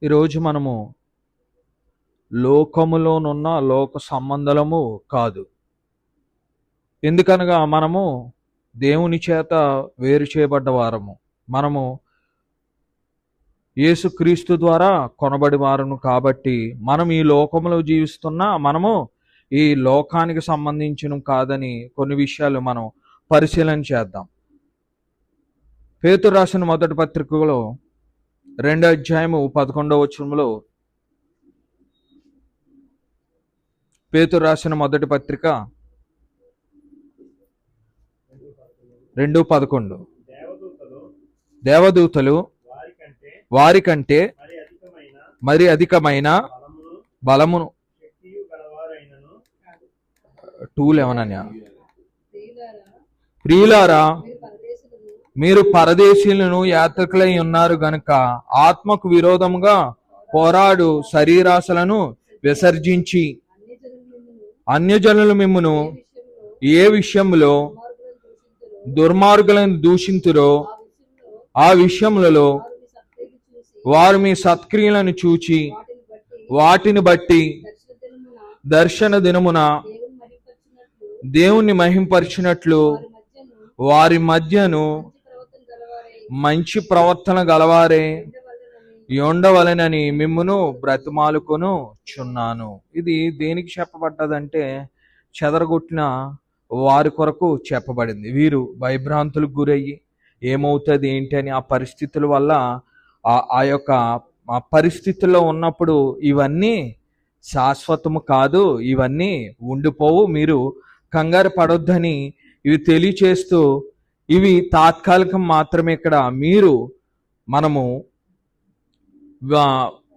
ఈరోజు మనము లోకములోనున్న లోక సంబంధము కాదు. ఎందుకనగా మనము దేవుని చేత వేరు చేయబడ్డ వారము. మనము యేసుక్రీస్తు ద్వారా కొనబడి వారము కాబట్టి మనం ఈ లోకంలో జీవిస్తున్నా మనము ఈ లోకానికి సంబంధించిన కాదని కొన్ని విషయాలు మనం పరిశీలన చేద్దాం. పేతురు రాసిన మొదటి పత్రికలో 2వ అధ్యాయము 11వ వచనంలో, పేతురు రాసిన మొదటి పత్రిక 2:11, దేవదూతలు వారికంటే మరి అధికమైన బలమును 2:11 ప్రియులారా, మీరు పరదేశీయులను యాత్రికులై ఉన్నారు గనుక ఆత్మకు విరోధముగా పోరాడు శరీరాశలను విసర్జించి అన్యజనులు మిమ్మును ఏ విషయములో దుర్మార్గులను దూషింతురో ఆ విషయములలో వారు మీ సత్క్రియలను చూచి వాటిని బట్టి దర్శన దినమున దేవుణ్ణి మహింపరిచినట్లు వారి మధ్యను మంచి ప్రవర్తన గలవారే ఉండవలెనని మిమ్మును బ్రతిమాలుకొను చున్నాను. ఇది దేనికి చెప్పబడ్డదంటే చెదరగొట్టిన వారి కొరకు చెప్పబడింది. వీరు భయభ్రాంతులకు గురయ్యి ఏమవుతుంది ఏంటి అని ఆ పరిస్థితుల వల్ల ఆ పరిస్థితుల్లో ఉన్నప్పుడు ఇవన్నీ శాశ్వతము కాదు, ఇవన్నీ ఉండిపోవు, మీరు కంగారు పడొద్దని ఇవి తెలియచేస్తూ ఇవి తాత్కాలికం మాత్రమే. ఇక్కడ మనము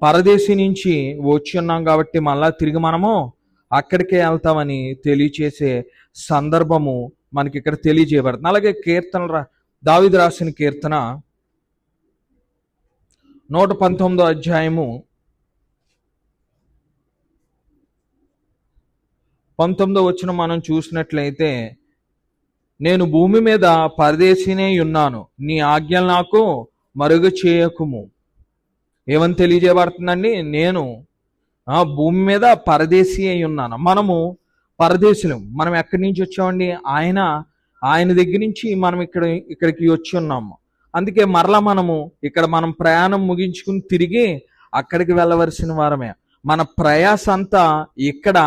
పరదేశీ నుంచి వచ్చి ఉన్నాం కాబట్టి మళ్ళా తిరిగి మనము అక్కడికే వెళ్తామని తెలియచేసే సందర్భము మనకి ఇక్కడ తెలియజేయబడుతుంది. అలాగే దావీదు రాసిన కీర్తన 119వ అధ్యాయము 19వ వచనం మనం చూసినట్లయితే, నేను భూమి మీద పరదేశీనే ఉన్నాను, నీ ఆజ్ఞలు నాకు మరుగు చేయకుము. ఏమని తెలియజేయబడుతుందండి? నేను భూమి మీద పరదేశీ అయి ఉన్నాను. మనము పరదేశులం. మనం ఎక్కడి నుంచి వచ్చామండి? ఆయన దగ్గర నుంచి మనం ఇక్కడికి వచ్చి ఉన్నాము. అందుకే మరలా మనం ప్రయాణం ముగించుకుని తిరిగి అక్కడికి వెళ్ళవలసిన వారమే. మన ప్రయాస అంతా ఇక్కడ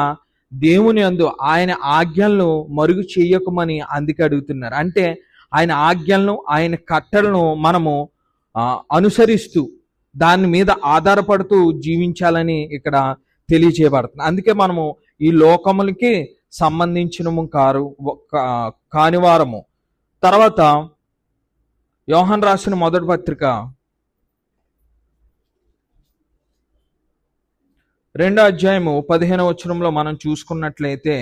దేవుని యందు ఆయన ఆజ్ఞలను మరుగు చేయకమని అందుకే అడుగుతున్నారు. అంటే ఆయన ఆజ్ఞలను, ఆయన కట్టలను మనము అనుసరిస్తూ దాని మీద ఆధారపడుతూ జీవించాలని ఇక్కడ తెలియజేయబడుతుంది. అందుకే మనము ఈ లోకములకి సంబంధించిన కానివారము. తర్వాత యోహాను రాసిన మొదటి పత్రిక 2వ అధ్యాయము 15వ వచనంలో మనం చూసుకున్నట్లయితే,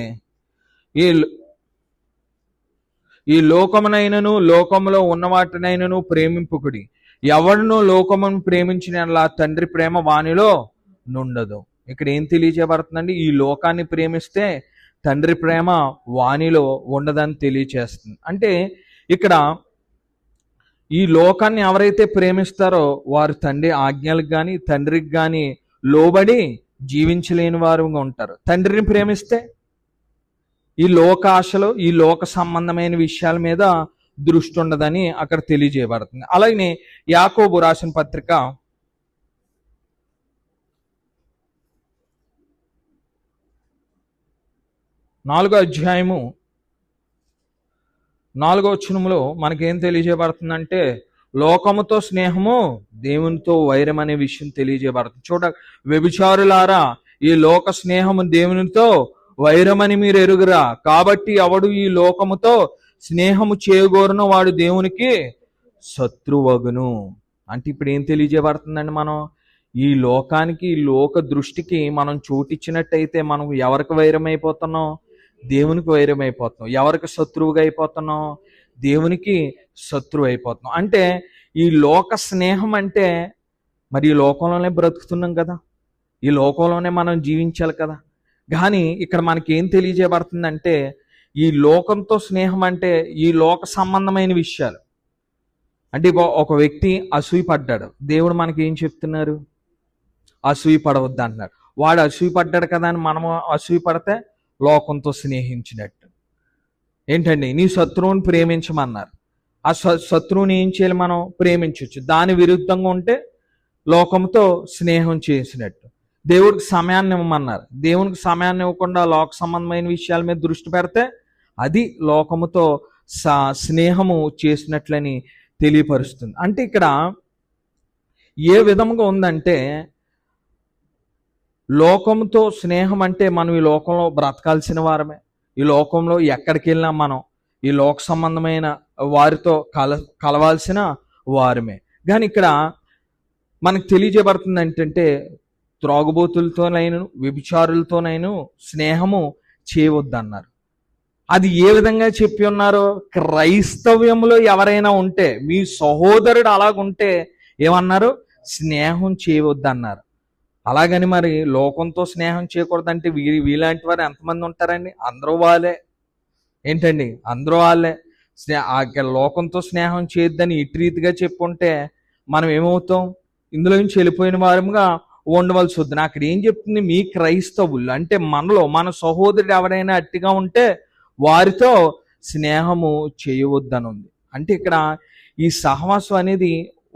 ఈ లోకమునైనను లోకములో ఉన్న వాటినైనను ప్రేమింపుకుడి, ఎవడునూ లోకమును ప్రేమించిన తండ్రి ప్రేమ వానిలో నుండదు. ఇక్కడ ఏం తెలియజేయబడుతుందండి? ఈ లోకాన్ని ప్రేమిస్తే తండ్రి ప్రేమ వానిలో ఉండదని తెలియచేస్తుంది. అంటే ఇక్కడ ఈ లోకాన్ని ఎవరైతే ప్రేమిస్తారో వారు తండ్రి ఆజ్ఞలకు కానీ తండ్రికి కానీ లోబడి జీవించలేని వారుగా ఉంటారు. తండ్రిని ప్రేమిస్తే ఈ లోక ఆశలు, ఈ లోక సంబంధమైన విషయాల మీద దృష్టి ఉండదని అక్కడ తెలియజేయబడుతుంది. అలాగే యాకోబు రాసిన పత్రిక 4వ అధ్యాయము 4వ వచనంలో మనకేం తెలియజేయబడుతుందంటే, లోకముతో స్నేహము దేవునితో వైరం అనే విషయం తెలియజేయబడుతుంది. వ్యభిచారులారా, ఈ లోక స్నేహము దేవునితో వైరమని మీరు ఎరుగురా, కాబట్టి ఎవడు ఈ లోకముతో స్నేహము చేయగోరునో వాడు దేవునికి శత్రువగును. అంటే ఇప్పుడు ఏం తెలియజేయబడుతుందండి? మనం ఈ లోకానికి, ఈ లోక దృష్టికి మనం చోటిచ్చినట్టయితే మనం ఎవరికి వైరమైపోతున్నాం? దేవునికి వైరమైపోతున్నాం. ఎవరికి శత్రువుగా అయిపోతున్నాం? దేవునికి శత్రువు అయిపోతున్నాం. అంటే ఈ లోక స్నేహం అంటే మరి ఈ లోకంలోనే బ్రతుకుతున్నాం కదా, ఈ లోకంలోనే మనం జీవించాలి కదా. కానీ ఇక్కడ మనకి ఏం తెలియజేయబడుతుందంటే, ఈ లోకంతో స్నేహం అంటే ఈ లోక సంబంధమైన విషయాలు. అంటే ఒక వ్యక్తి అసూయ పడ్డాడు, దేవుడు మనకి ఏం చెప్తున్నారు? అసూయ పడవద్దు అంటున్నారు. వాడు అసూయ పడ్డాడు కదా అని మనము అసూయ పడితే లోకంతో స్నేహించినట్టు. ఏంటండి, నీ శత్రువుని ప్రేమించమన్నారు. ఆ శత్రువుని ఏం చేయాలి? మనం ప్రేమించవచ్చు. దాని విరుద్ధంగా ఉంటే లోకంతో స్నేహం చేసినట్టు. దేవుడికి సమయాన్ని ఇవ్వమన్నారు. దేవునికి సమయాన్ని ఇవ్వకుండా లోక సంబంధమైన విషయాల మీద దృష్టి పెడితే అది లోకముతో స్నేహము చేసినట్లని తెలియపరుస్తుంది. అంటే ఇక్కడ ఏ విధంగా ఉందంటే, లోకంతో స్నేహం అంటే మనం ఈ లోకంలో బ్రతకాల్సిన వారమే. ఈ లోకంలో ఎక్కడికి వెళ్ళినా మనం ఈ లోక సంబంధమైన వారితో కలవాల్సిన వారమే. కానీ ఇక్కడ మనకు తెలియజేయబడుతుంది ఏంటంటే, త్రాగుబోతులతోనైనా వ్యభిచారులతోనైనా స్నేహము చేయవద్దన్నారు. అది ఏ విధంగా చెప్పి ఉన్నారో, క్రైస్తవ్యంలో ఎవరైనా ఉంటే, మీ సహోదరుడు అలాగుంటే ఏమన్నారు? స్నేహం చేయవద్దన్నారు. అలాగని మరి లోకంతో స్నేహం చేయకూడదంటే వీలాంటి వారు ఎంతమంది ఉంటారండి? అందరూ వాళ్ళే. ఏంటండి, అందరూ వాళ్ళే. లోకంతో స్నేహం చేయొద్దని ఇటు రీతిగా చెప్పుంటే మనం ఏమవుతాం? ఇందులో నుంచి వెళ్ళిపోయిన వారముగా ఉండవలసి వద్దు. అక్కడ ఏం చెప్తుంది? మీ క్రైస్తవులు అంటే మనలో మన సహోదరుడు ఎవరైనా అట్టిగా ఉంటే వారితో స్నేహము చేయవద్దని ఉంది. అంటే ఇక్కడ ఈ సహవాసం అనేది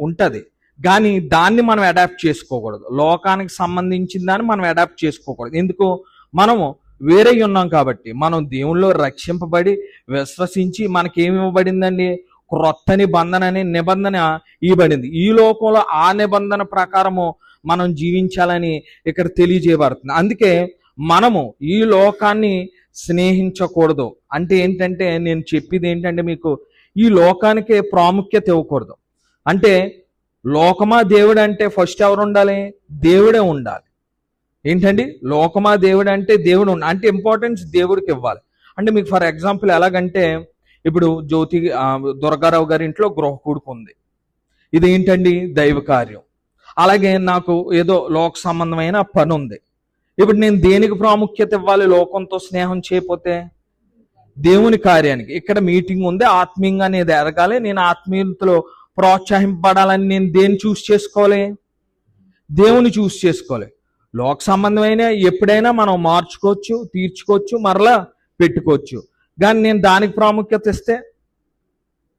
ఉంటుంది, కానీ దాన్ని మనం అడాప్ట్ చేసుకోకూడదు. లోకానికి సంబంధించిన దాన్ని మనం అడాప్ట్ చేసుకోకూడదు. ఎందుకు? మనము వేరే ఉన్నాం కాబట్టి. మనం దేవుల్లో రక్షింపబడి విశ్వసించి మనకేమి ఇవ్వబడిందండి? క్రొత్త నిబంధన ఇవ్వబడింది. ఈ లోకంలో ఆ నిబంధన ప్రకారము మనం జీవించాలని ఇక్కడ తెలియజేయబడుతుంది. అందుకే మనము ఈ లోకాన్ని స్నేహించకూడదు. అంటే ఏంటంటే, నేను చెప్పేది ఏంటంటే, మీకు ఈ లోకానికే ప్రాముఖ్యత ఇవ్వకూడదు. అంటే లోకమా దేవుడు అంటే ఫస్ట్ ఎవరు ఉండాలి? దేవుడే ఉండాలి. ఏంటండి, లోకమా దేవుడు అంటే దేవుడు అంటే ఇంపార్టెన్స్ దేవుడికి ఇవ్వాలి. అంటే మీకు ఫర్ ఎగ్జాంపుల్ ఎలాగంటే, ఇప్పుడు దుర్గారావు గారి ఇంట్లో గృహ కూడుకు ఉంది. ఇదేంటండి? దైవ కార్యం. అలాగే నాకు ఏదో లోక సంబంధమైన పని ఉంది. ఇప్పుడు నేను దేనికి ప్రాముఖ్యత ఇవ్వాలి? లోకంతో స్నేహం చేయకపోతే దేవుని కార్యానికి. ఇక్కడ మీటింగ్ ఉంది, ఆత్మీయంగా అనేది ఎదగాలి, నేను ఆత్మీయతలో ప్రోత్సహింపబడాలని నేను దేన్ని చూస్ చేసుకోవాలి? దేవుని చూస్ చేసుకోవాలి. లోక సంబంధమైన ఎప్పుడైనా మనం మార్చుకోవచ్చు, తీర్చుకోవచ్చు, మరలా పెట్టుకోవచ్చు. కానీ నేను దానికి ప్రాముఖ్యత ఇస్తే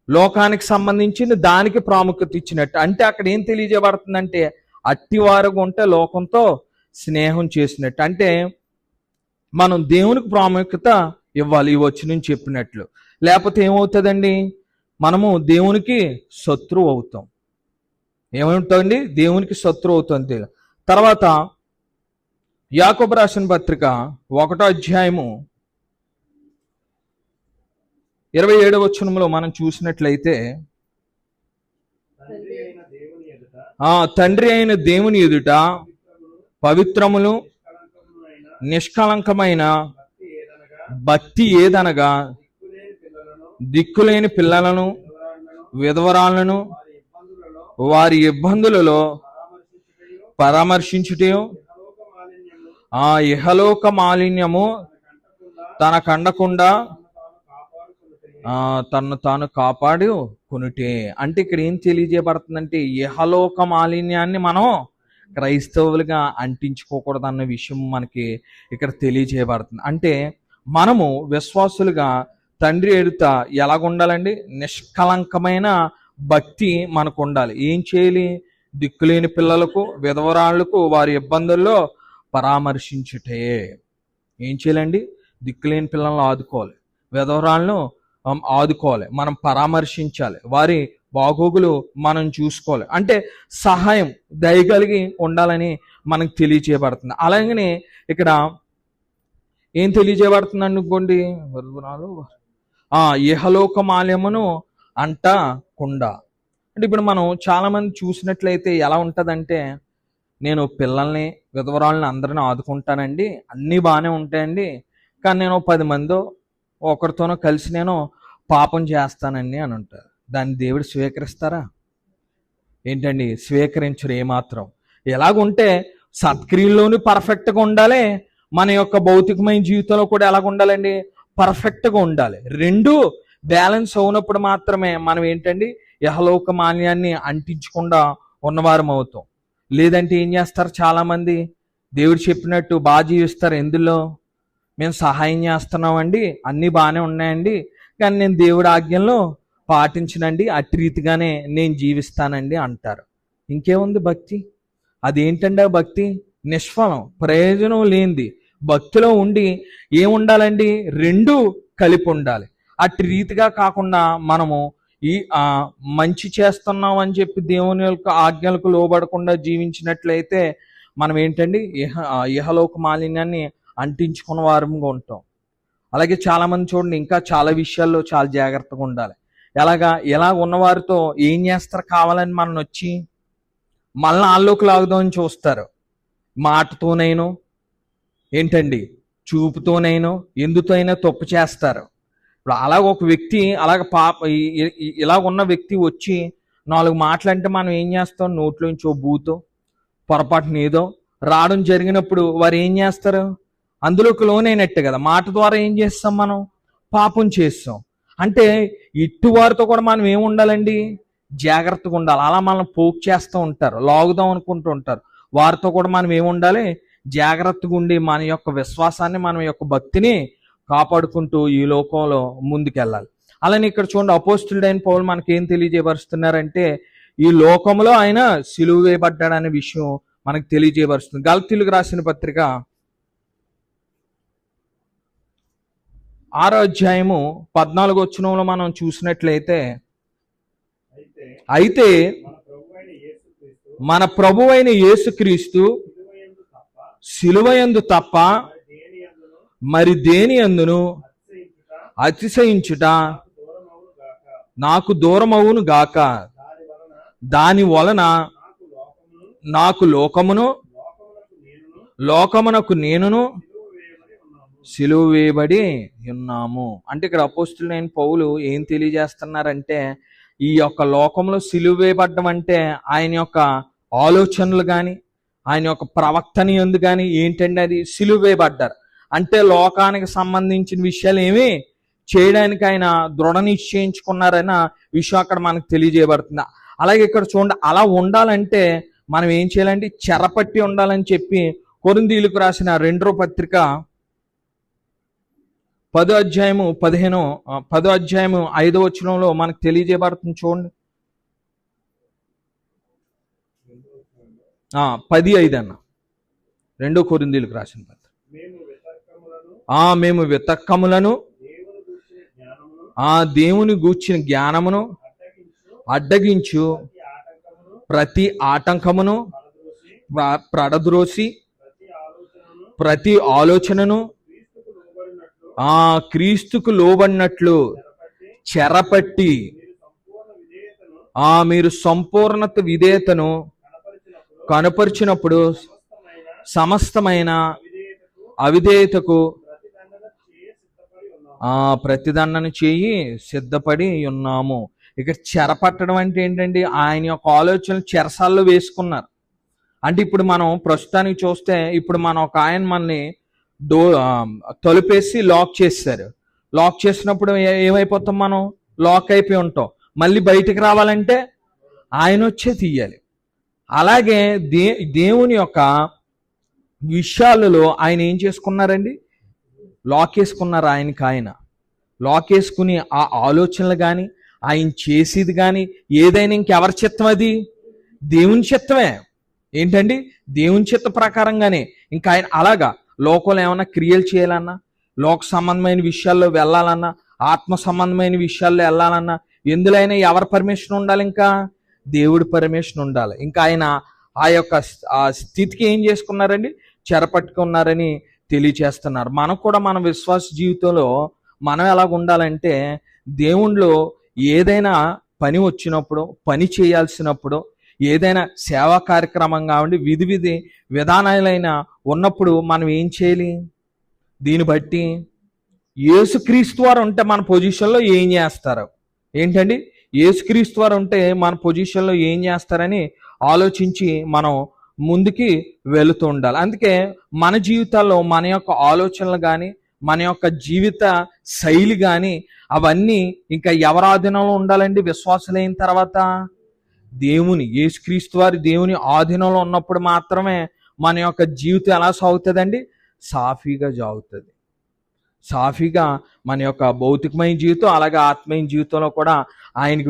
లోకానికి సంబంధించింది దానికి ప్రాముఖ్యత ఇచ్చినట్టు. అంటే అక్కడ ఏం తెలియజేయబడుతుందంటే, అట్టివారుగా ఉంటే లోకంతో స్నేహం చేసినట్టు. అంటే మనం దేవునికి ప్రాముఖ్యత ఇవ్వాలి, ఈ వచ్చి నుంచి చెప్పినట్లు. లేకపోతే ఏమవుతుందండి? మనము దేవునికి శత్రువు అవుతాం. ఏమవుతామండి? దేవునికి శత్రువు అవుతుంది. తర్వాత యాకోబు రాసిన పత్రిక 1వ అధ్యాయము 27వ వచనంలో మనం చూసినట్లయితే, తండ్రి అయిన దేవుని ఎదుట పవిత్రములు నిష్కళంకమైన భక్తి ఏదనగా దిక్కులేని పిల్లలను, విధవరాలను వారి ఇబ్బందులలో పరామర్శించుటయు, ఆ ఇహలోక మాలిన్యము తనకండకుండా తను తాను కాపాడు కొనుటే. అంటే ఇక్కడ ఏం తెలియజేయబడుతుందంటే, ఇహలోక మాలిన్యాన్ని మనం క్రైస్తవులుగా అంటించుకోకూడదు అన్న విషయం మనకి ఇక్కడ తెలియజేయబడుతుంది. అంటే మనము విశ్వాసులుగా తండ్రి ఎదుట ఎలాగుండాలండి? నిష్కలంకమైన భక్తి మనకు ఉండాలి. ఏం చేయాలి? దిక్కులేని పిల్లలకు, విధవరాళ్లకు వారి ఇబ్బందుల్లో పరామర్శించుటే. ఏం చేయాలండి? దిక్కులేని పిల్లలను ఆదుకోవాలి, విధవరాలను ఆదుకోవాలి, మనం పరామర్శించాలి, వారి బాగోగులు మనం చూసుకోవాలి. అంటే సహాయం దయగలిగి ఉండాలని మనకు తెలియజేయబడుతుంది. అలాగనే ఇక్కడ ఏం తెలియజేయబడుతుంది అనుకోండి, ఇహలోక మాల్యమును అంటకుండా. అంటే ఇప్పుడు మనం చాలా మంది చూసినట్లయితే ఎలా ఉంటుందంటే, నేను పిల్లల్ని, విధవరాళ్ళని అందరిని ఆదుకుంటానండి, అన్నీ బాగానే ఉంటాయండి, కానీ నేను 10 మందో ఒకరితోనో కలిసి నేను పాపం చేస్తానండి అని అంటారు. దాన్ని దేవుడు స్వీకరిస్తారా? ఏంటండి, స్వీకరించరు ఏమాత్రం. ఎలాగుంటే సత్క్రియల్లోనూ పర్ఫెక్ట్గా ఉండాలి, మన యొక్క భౌతికమైన జీవితంలో కూడా ఎలాగ ఉండాలండి? పర్ఫెక్ట్గా ఉండాలి. రెండు బ్యాలెన్స్ అవునప్పుడు మాత్రమే మనం ఏంటండి, యహలోక మాన్యాన్ని అంటించకుండా ఉన్నవారం అవుతాం. లేదంటే ఏం చేస్తారు చాలామంది, దేవుడు చెప్పినట్టు బాగా జీవిస్తారు. ఎందులో మేము సహాయం చేస్తున్నామండి, అన్నీ బాగానే ఉన్నాయండి, కానీ నేను దేవుడి ఆజ్ఞల్లో పాటించనండి, అట్టి రీతిగానే నేను జీవిస్తానండి అంటారు. ఇంకేముంది భక్తి? అదేంటండి ఆ భక్తి? నిష్ఫలం, ప్రయోజనం లేనిది. భక్తిలో ఉండి ఏముండాలండి? రెండు కలిపి ఉండాలి. అట్టి రీతిగా కాకుండా మనము ఈ మంచి చేస్తున్నాం అని చెప్పి దేవుని యొక్క ఆజ్ఞలకు లోబడకుండా జీవించినట్లయితే మనం ఏంటండి ఇహలోక మాలిన్యాన్ని అంటించుకున్న వారంగా ఉంటాం. అలాగే చాలామంది చూడండి, ఇంకా చాలా విషయాల్లో చాలా జాగ్రత్తగా ఉండాలి. ఎలా ఉన్నవారితో ఏం చేస్తారు? కావాలని మనం వచ్చి మళ్ళీ ఆల్లోకి లాగుదామని చూస్తారు. మాటతోనైనా ఏంటండి, చూపుతోనైనా ఎందుతో అయినా తప్పు చేస్తారు. ఇప్పుడు అలాగ ఒక వ్యక్తి ఇలా ఉన్న వ్యక్తి వచ్చి 4 మాటలంటే మనం ఏం చేస్తాం? నోట్లోంచి ఓ బూతో పొరపాటున ఏదో రావడం జరిగినప్పుడు వారు ఏం చేస్తారు? అందులోకి లోనైనట్టే కదా. మాట ద్వారా ఏం చేస్తాం? మనం పాపం చేస్తాం. అంటే ఇటు వారితో కూడా మనం ఏముండాలండి? జాగ్రత్తగా ఉండాలి. అలా మనం పోక్ చేస్తూ ఉంటారు, లాగుదాం అనుకుంటూ ఉంటారు. వారితో కూడా మనం ఏముండాలి? జాగ్రత్తగా ఉండి మన యొక్క విశ్వాసాన్ని, మన యొక్క భక్తిని కాపాడుకుంటూ ఈ లోకంలో ముందుకెళ్ళాలి. అలానే ఇక్కడ చూడండి, అపోస్తులుడైన పౌలు మనకి ఏం తెలియజేయబరుస్తున్నారంటే ఈ లోకంలో ఆయన సిలువ వేయబడ్డాడనే విషయం మనకు తెలియజేయబరుస్తుంది. గలతీయులకు రాసిన పత్రిక 6వ అధ్యాయము 14వ వచనంలో మనం చూసినట్లయితే, అయితే మన ప్రభువైన యేసుక్రీస్తు సిలువయందు తప్ప మరి దేని యందును అతిశయించుట నాకు దూరమవును గాక. దాని వలన నాకు లోకమునకు నేనును సిలువ వేయబడి ఉన్నాము. అంటే ఇక్కడ అపోస్తులైన పౌలు ఏం తెలియజేస్తున్నారంటే, ఈ యొక్క లోకంలో సిలువ వేయబడ్డం అంటే ఆయన యొక్క ఆలోచనలు కానీ, ఆయన యొక్క ప్రవక్తని యందు కానీ ఏంటంటే అది సిలువ వేయబడ్డారు. అంటే లోకానికి సంబంధించిన విషయాలు ఏమి చేయడానికి ఆయన దృఢ నిశ్చయించుకున్నారన్న విషయం అక్కడ మనకు తెలియజేయబడుతుంది. అలాగే ఇక్కడ చూడండి, అలా ఉండాలంటే మనం ఏం చేయాలంటే చెరపట్టి ఉండాలని చెప్పి కొరింథీయులకు రాసిన 2వ పత్రిక 10వ అధ్యాయము 5వ వచనంలో మనకు తెలియజేయబడుతుంది. చూడండి, 10:5 అన్న 2 కొరింథీయులకు రాసిన పత్రిక. మేము వితర్కములను దేవుని గూర్చిన జ్ఞానమును అడ్డగించు ప్రతి ఆటంకమును ప్రడద్రోసి ప్రతి ఆలోచనను క్రీస్తుకు లోబడినట్లు చెరపట్టి మీరు సంపూర్ణత విధేయతను కనపరిచినప్పుడు సమస్తమైన అవిధేయతకు ప్రతిదండన చేయి సిద్ధపడి ఉన్నాము. ఇక చెరపట్టడం అంటే ఏంటండి? ఆయన యొక్క ఆలోచనలు చెరసాల్లో వేసుకున్నారు. అంటే ఇప్పుడు మనం ప్రస్తుతానికి చూస్తే, ఇప్పుడు ఒక ఆయన మనని తలుపేసి లాక్ చేశారు. లాక్ చేసినప్పుడు ఏమైపోతాం? మనం లాక్ అయిపోయి ఉంటాం. మళ్ళీ బయటికి రావాలంటే ఆయన వచ్చే తీయాలి. అలాగే దేవుని యొక్క విషయాలలో ఆయన ఏం చేసుకున్నారండి? లాక్ వేసుకున్నారు. ఆయన లాక్ వేసుకుని ఆ ఆలోచనలు కానీ, ఆయన చేసేది కానీ ఏదైనా ఇంకెవరి చిత్తం? అది దేవుని చిత్తమే. ఏంటండి? దేవుని చిత్త ప్రకారంగానే ఇంకా ఆయన అలాగా లోకంలో ఏమన్నా క్రియలు చేయాలన్నా, లోక సంబంధమైన విషయాల్లో వెళ్ళాలన్నా, ఆత్మ సంబంధమైన విషయాల్లో వెళ్ళాలన్నా ఎందులో అయినా ఎవరి పర్మిషన్ ఉండాలి? ఇంకా దేవుడి పర్మిషన్ ఉండాలి. ఇంకా ఆయన ఆ యొక్క స్థితికి ఏం చేసుకున్నారండి? చెరపట్టుకున్నారని తెలియచేస్తున్నారు. మనకు కూడా మన విశ్వాస జీవితంలో మనం ఎలాగ ఉండాలంటే, దేవుణ్ణిలో ఏదైనా పని వచ్చినప్పుడు, పని చేయాల్సినప్పుడు, ఏదైనా సేవా కార్యక్రమం కావండి, విధి విధానాలైన ఉన్నప్పుడు మనం ఏం చేయాలి? దీన్ని బట్టి యేసుక్రీస్తు వారు ఉంటే మన పొజిషన్లో ఏం చేస్తారు? ఏంటండి? యేసుక్రీస్తు వారు ఉంటే మన పొజిషన్లో ఏం చేస్తారని ఆలోచించి మనం ముందుకి వెళుతూ ఉండాలి. అందుకే మన జీవితాల్లో మన యొక్క ఆలోచనలు కానీ, మన యొక్క జీవిత శైలి కానీ అవన్నీ ఇంకా ఎవరి ఆధీనంలో ఉండాలండి? విశ్వాసులైన తర్వాత యేసుక్రీస్తు వారి దేవుని ఆధీనంలో ఉన్నప్పుడు మాత్రమే మన యొక్క జీవితం ఎలా సాగుతుందండి? సాఫీగా సాగుతుంది. సాఫీగా మన యొక్క భౌతికమైన జీవితం, అలాగే ఆత్మీయ జీవితంలో కూడా ఆయనకు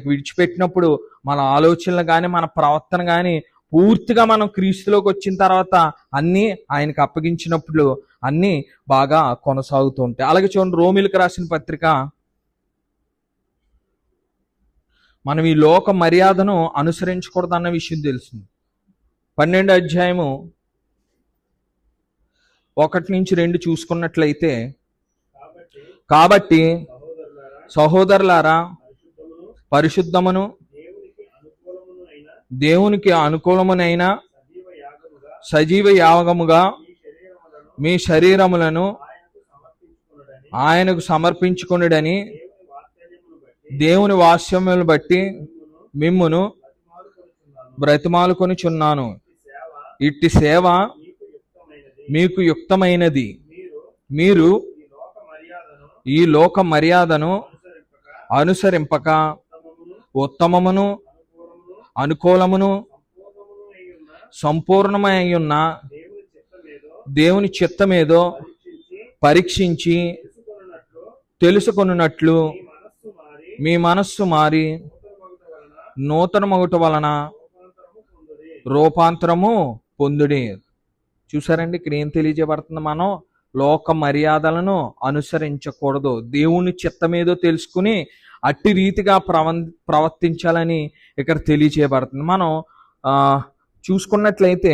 విడిచిపెట్టినప్పుడు మన ఆలోచనలు కానీ మన ప్రవర్తన కానీ పూర్తిగా మనం క్రీస్తులోకి వచ్చిన తర్వాత అన్నీ ఆయనకు అప్పగించినప్పుడు అన్నీ బాగా కొనసాగుతూ ఉంటాయి. అలాగే చూడండి, రోమిలకు రాసిన పత్రిక, మనం ఈ లోక మర్యాదను అనుసరించకూడదు అన్న విషయం తెలుస్తుంది. 12వ అధ్యాయము 1-2 చూసుకున్నట్లయితే, కాబట్టి సహోదరులారా, పరిశుద్ధమును దేవునికి అనుకూలమునైన సజీవ యాగముగా మీ శరీరములను ఆయనకు సమర్పించుకొనుడని దేవుని వాక్యములను బట్టి మిమ్మును బ్రతిమాలుకొనుచున్నాను. ఇట్టి సేవ మీకు యుక్తమైనది. మీరు ఈ లోక మర్యాదను అనుసరింపక ఉత్తమమును అనుకూలమును సంపూర్ణమై ఉన్న దేవుని చిత్తమేదో పరీక్షించి తెలుసుకొనున్నట్లు మీ మనస్సు మారి నూతన మగుట వలన రూపాంతరము పొందుడి. చూసారండి, ఇక్కడ ఏం తెలియజేయబడుతుంది? మనం లోక మర్యాదలను అనుసరించకూడదు, దేవుని చిత్తమేదో తెలుసుకుని అట్టి రీతిగా ప్రవర్తించాలని ఇక్కడ తెలియజేయబడుతుంది. మనం చూసుకున్నట్లయితే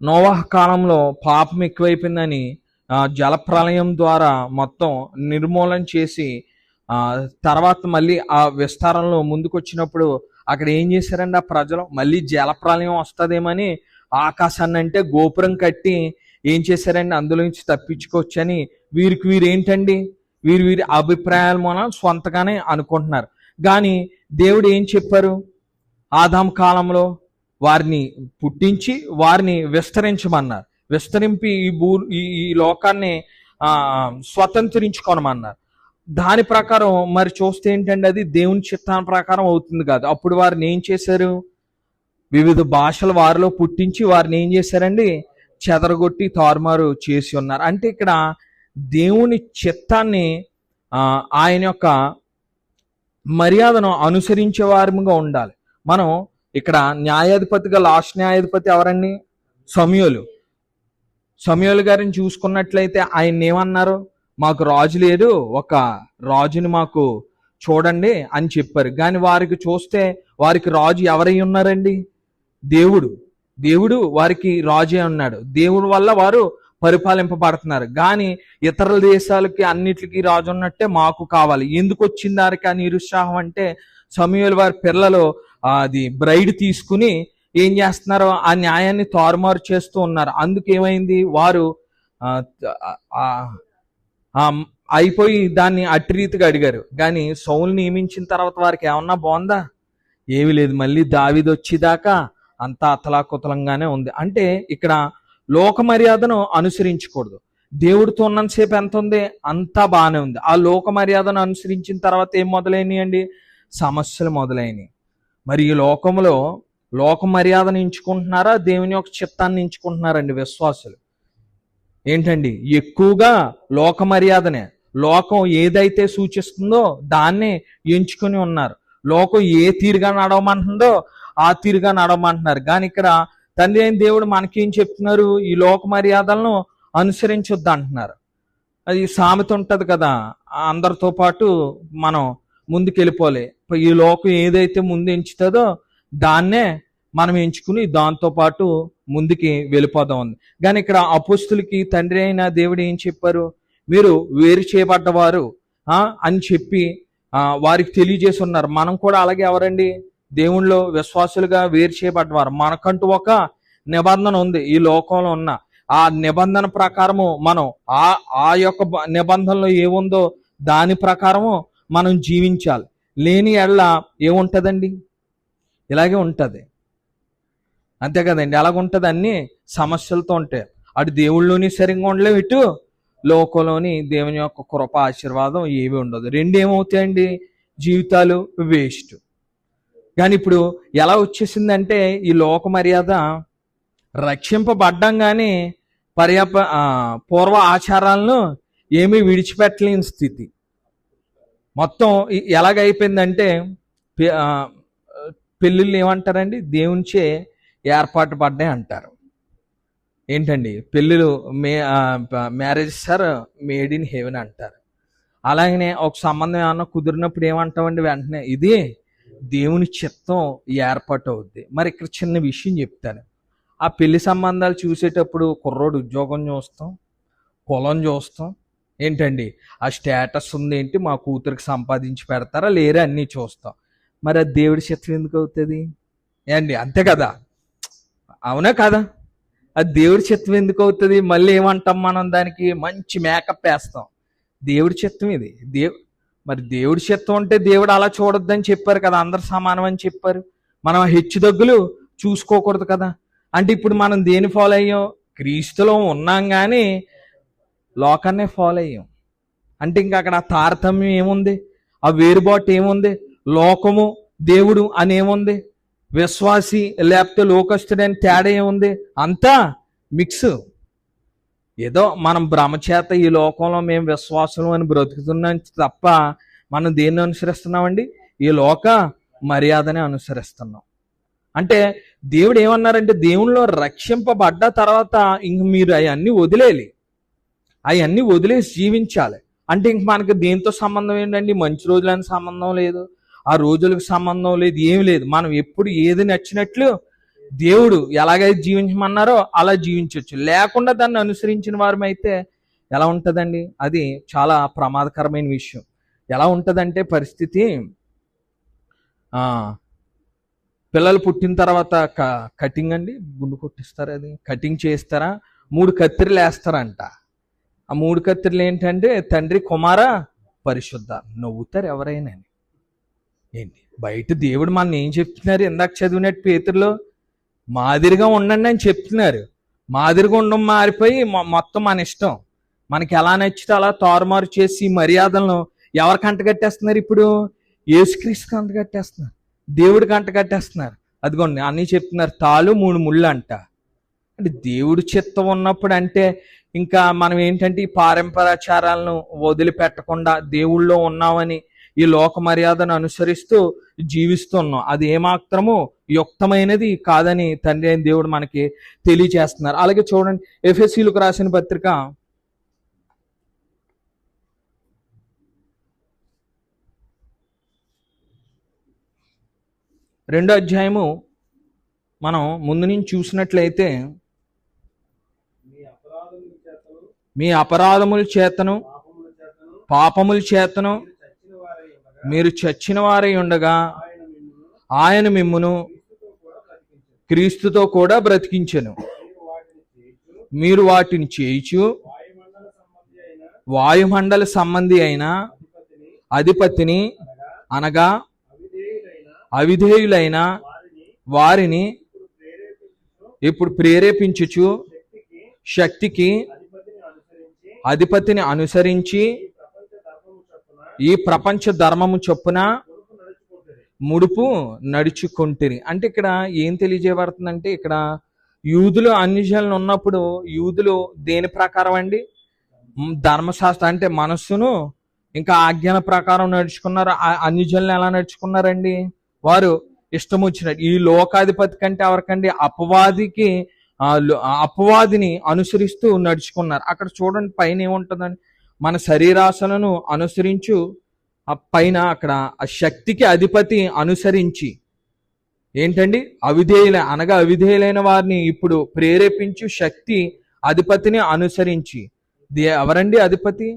నోవాహు కాలంలో పాపం ఎక్కువైపోయిందని జలప్రలయం ద్వారా మొత్తం నిర్మూలన చేసి తర్వాత మళ్ళీ ఆ విస్తారంలో ముందుకు వచ్చినప్పుడు అక్కడ ఏం చేశారండి? ఆ ప్రజలు మళ్ళీ జలప్రలయం వస్తుందేమని ఆకాశాన్ని అంటే గోపురం కట్టి ఏం చేశారండి? అందులో నుంచి తప్పించుకోవచ్చని వీరేంటండి, వీరి అభిప్రాయాల మూలం స్వంతగానే అనుకుంటున్నారు. కానీ దేవుడు ఏం చెప్పారు? ఆదాం కాలంలో వారిని పుట్టించి వారిని విస్తరించమన్నారు. విస్తరింపి ఈ లోకాన్ని స్వతంత్రించుకోనమన్నారు. దాని ప్రకారం మరి చూస్తే ఏంటంటే అది దేవుని చిత్తాన్ని ప్రకారం అవుతుంది కాదు. అప్పుడు వారిని ఏం చేశారు? వివిధ భాషలు వారిలో పుట్టించి వారిని ఏం చేశారండి? చెదరగొట్టి తారుమారు చేసి ఉన్నారు. అంటే ఇక్కడ దేవుని చిత్తాన్ని ఆయన యొక్క మర్యాదను అనుసరించే వారిగా ఉండాలి. మనం ఇక్కడ న్యాయాధిపతిగా లాస్ట్ న్యాయాధిపతి ఎవరండి? సమూయేలు గారిని చూసుకున్నట్లయితే ఆయన ఏమన్నారు? మాకు రాజు లేదు, ఒక రాజుని మాకు చూడండి అని చెప్పారు. కానీ వారికి చూస్తే వారికి రాజు ఎవరై ఉన్నారండి? దేవుడు వారికి రాజే ఉన్నాడు. దేవుడి వల్ల వారు పరిపాలింపబడుతున్నారు. కానీ ఇతర దేశాలకి అన్నిటికీ రాజు ఉన్నట్టే మాకు కావాలి. ఎందుకు వచ్చింది వారికి ఆ నిరుత్సాహం అంటే, సమూయేలు వారి పిల్లలు అది బ్రైడ్ తీసుకుని ఏం చేస్తున్నారు? ఆ న్యాయాన్ని తారుమారు చేస్తూ ఉన్నారు. అందుకేమైంది? వారు అయిపోయి దాన్ని అట్టి రీతిగా అడిగారు. కానీ సౌలు నియమించిన తర్వాత వారికి ఏమన్నా బాగుందా? ఏమీ లేదు. మళ్ళీ దావీదు వచ్చేదాకా అంతా అతలాకుతలంగానే ఉంది. అంటే ఇక్కడ లోక మర్యాదను అనుసరించకూడదు. దేవుడితో ఉన్నంతసేపు ఎంత ఉంది? అంతా బాగానే ఉంది. ఆ లోక మర్యాదను అనుసరించిన తర్వాత ఏం మొదలైనయండి? సమస్యలు మొదలైనవి. మరి ఈ లోకంలో లోక మర్యాదను ఎంచుకుంటున్నారా, దేవుని యొక్క చిత్తాన్ని ఎంచుకుంటున్నారండి విశ్వాసులు? ఏంటండి? ఎక్కువగా లోక మర్యాదనే, లోకం ఏదైతే సూచిస్తుందో దాన్నే ఎంచుకొని ఉన్నారు. లోకం ఏ తీరుగా నడవమంటుందో ఆ తీరుగా నడవమంటున్నారు. కానీ ఇక్కడ తండ్రి అయిన దేవుడు మనకేం చెప్తున్నారు? ఈ లోక మర్యాదలను అనుసరించొద్దు అంటున్నారు. అది సామెత ఉంటుంది కదా, అందరితో పాటు మనం ముందుకెళ్ళిపోలే. ఈ లోకం ఏదైతే ముందు ఎంచుతుందో దాన్నే మనం ఎంచుకుని దాంతో పాటు ముందుకి వెళ్ళిపోదాం ఉంది. కానీ ఇక్కడ అపోస్తులకి తండ్రి అయిన దేవుడు ఏం చెప్పారు? మీరు వేరు చేయబడ్డవారు అని చెప్పి వారికి తెలియజేసి ఉన్నారు. మనం కూడా అలాగే ఎవరండి? దేవుళ్ళో విశ్వాసులుగా వేరు చేయబడ్డవారు. మనకంటూ ఒక నిబంధన ఉంది. ఈ లోకంలో ఉన్న ఆ నిబంధన ప్రకారము మనం ఆ యొక్క నిబంధనలో ఏముందో దాని ప్రకారము మనం జీవించాలి. లేని ఎడల ఏముంటుందండి? ఇలాగే ఉంటుంది. అంతే కదండి. అలాగుంటుంది. అన్ని సమస్యలతో ఉంటాయి. అటు దేవుళ్ళలోని సరిగ్గా ఉండలేవు, ఇటు లోకంలోని దేవుని యొక్క కృప ఆశీర్వాదం ఏవి ఉండదు. రెండు ఏమవుతాయండి? జీవితాలు వేస్ట్. కానీ ఇప్పుడు ఎలా వచ్చేసిందంటే ఈ లోక మర్యాద రక్షింపబడ్డం కానీ పూర్వ ఆచారాలను ఏమీ విడిచిపెట్టలేని స్థితి. మొత్తం ఎలాగైపోయిందంటే పెళ్ళిళ్ళు ఏమంటారండి, దేవునిచే ఏర్పాటు పడ్డాయి అంటారు. ఏంటండి పెళ్ళిళ్ళు marriage sir made in heaven అంటారు. అలాగనే ఒక సంబంధం ఏమన్నా కుదిరినప్పుడు ఏమంటామండి, వెంటనే ఇది దేవుని చిత్తం ఏర్పాటు అవుద్ది. మరి ఇక్కడ చిన్న విషయం చెప్తాను. ఆ పెళ్లి సంబంధాలు చూసేటప్పుడు కుర్రోడు ఉద్యోగం చూస్తాం, కులం చూస్తాం, ఏంటండి ఆ స్టేటస్ ఉంది ఏంటి, మా కూతురికి సంపాదించి పెడతారా లేరా అన్నీ చూస్తాం. మరి అది దేవుడి చిత్తం ఎందుకు అవుతుంది ఏండి? అంతే కదా, అవునా కదా? అది దేవుడి చిత్తం ఎందుకు అవుతుంది? మళ్ళీ ఏమంటాం మనం, దానికి మంచి మేకప్ వేస్తాం. దేవుడి చిత్తం ఇది. మరి దేవుడి చిత్తం అంటే దేవుడు అలా చూడొద్దని చెప్పారు కదా, అందరు సమానం అని చెప్పారు. మనం హెచ్చు దగ్గులు చూసుకోకూడదు కదా. అంటే ఇప్పుడు మనం దేని ఫాలో అయ్యాం? క్రీస్తులో ఉన్నాం కానీ లోకాన్నే ఫాలో అయ్యాం. అంటే ఇంకా అక్కడ ఆ తారతమ్యం ఏముంది, ఆ వేరుబాటు ఏముంది, లోకము దేవుడు అని ఏముంది, విశ్వాసి లేకపోతే లోకస్తుడని తేడా ఏముంది, అంతా మిక్స్. ఏదో మనం భ్రమచేత ఈ లోకంలో మేము విశ్వాసం అని బ్రతుకుతున్నాం తప్ప మనం దేన్ని అనుసరిస్తున్నామండి? ఈ లోక మర్యాదని అనుసరిస్తున్నాం. అంటే దేవుడు ఏమన్నారంటే, దేవునిలో రక్షింపబడ్డ తర్వాత ఇంక మీరు అవన్నీ వదిలేయాలి, అవన్నీ వదిలేసి జీవించాలి. అంటే ఇంక మనకి దేంతో సంబంధం ఏంటండి? మంచి రోజులని సంబంధం లేదు, ఆ రోజులకు సంబంధం లేదు, ఏమి లేదు. మనం ఎప్పుడు ఏది నచ్చినట్లు దేవుడు ఎలాగైతే జీవించమన్నారో అలా జీవించవచ్చు. లేకుండా దాన్ని అనుసరించిన వారమైతే ఎలా ఉంటుందండి? అది చాలా ప్రమాదకరమైన విషయం. ఎలా ఉంటుందంటే పరిస్థితి, పిల్లలు పుట్టిన తర్వాత కటింగ్ అండి, గుండు కొట్టిస్తారు, అది కటింగ్ చేస్తారా, 3 కత్తిరలు వేస్తారంట. ఆ 3 కత్తిరలు ఏంటంటే తండ్రి కుమార పరిశుద్ధ. నవ్వుతారు ఎవరైనా. ఏంటి బయట దేవుడు మన ఏం చెప్తున్నారు? ఇందాక చదివినట్టు పేతురులో మాదిరిగా ఉండండి అని చెప్తున్నారు. మాదిరిగా ఉండడం మారిపోయి మొత్తం మన ఇష్టం, మనకి ఎలా నచ్చితే అలా తారుమారు చేసి మర్యాదలను ఎవరికి అంటగట్టేస్తున్నారు? ఇప్పుడు యేసుక్రీస్తుకి అంటగట్టేస్తున్నారు, దేవుడికి అంటగట్టేస్తున్నారు. అదిగోండి అన్నీ చెప్తున్నారు, తాలు 3 ముళ్ళు అంట. అంటే దేవుడి చిత్తం ఉన్నప్పుడు అంటే ఇంకా మనం ఏంటంటే ఈ పారంపరాచారాలను వదిలిపెట్టకుండా దేవుళ్ళో ఉన్నామని ఈ లోక మర్యాదను అనుసరిస్తూ జీవిస్తున్నాం. అది ఏమాత్రము యుక్తమైనది కాదని తండ్రి అయిన దేవుడు మనకి తెలియజేస్తున్నారు. అలాగే చూడండి, ఎఫెసీయులకు రాసిన పత్రిక 2వ అధ్యాయము మనం ముందు నుంచి చూసినట్లయితే, మీ అపరాధముల చేతను పాపముల చేతను మీరు చచ్చిన వారై ఉండగా ఆయన మిమ్మును క్రీస్తుతో కూడా బ్రతికించెను. మీరు వాటిని చేయుచు వాయుమండల సంబంధి అయిన అధిపతిని అనగా అవిధేయులైన వారిని ఇప్పుడు ప్రేరేపించుచు శక్తికి అధిపతిని అనుసరించి ఈ ప్రపంచ ధర్మము చొప్పున ముడుపు నడుచుకుంటుని. అంటే ఇక్కడ ఏం తెలియజేయబడుతుందంటే, ఇక్కడ యూదులు అన్యజనులు ఉన్నప్పుడు యూదులు దేని ప్రకారం అండి? ధర్మశాస్త్రం అంటే మనస్సును ఇంకా ఆజ్ఞల ప్రకారం నడుచుకున్నారు. అన్యజనులు ఎలా నడుచుకున్నారండి? వారు ఇష్టం వచ్చినట్టు ఈ లోకాధిపతి కంటే ఎవరికండి? అపవాదిని అనుసరిస్తూ నడుచుకున్నారు. అక్కడ చూడండి పైన ఏముంటుందండి? మన శరీరాశలను అనుసరించు, ఆ పైన అక్కడ ఆ శక్తికి అధిపతి అనుసరించి ఏంటండి? అవిధేయులైన వారిని ఇప్పుడు ప్రేరేపించు శక్తి అధిపతిని అనుసరించి. ఎవరండి అధిపతి?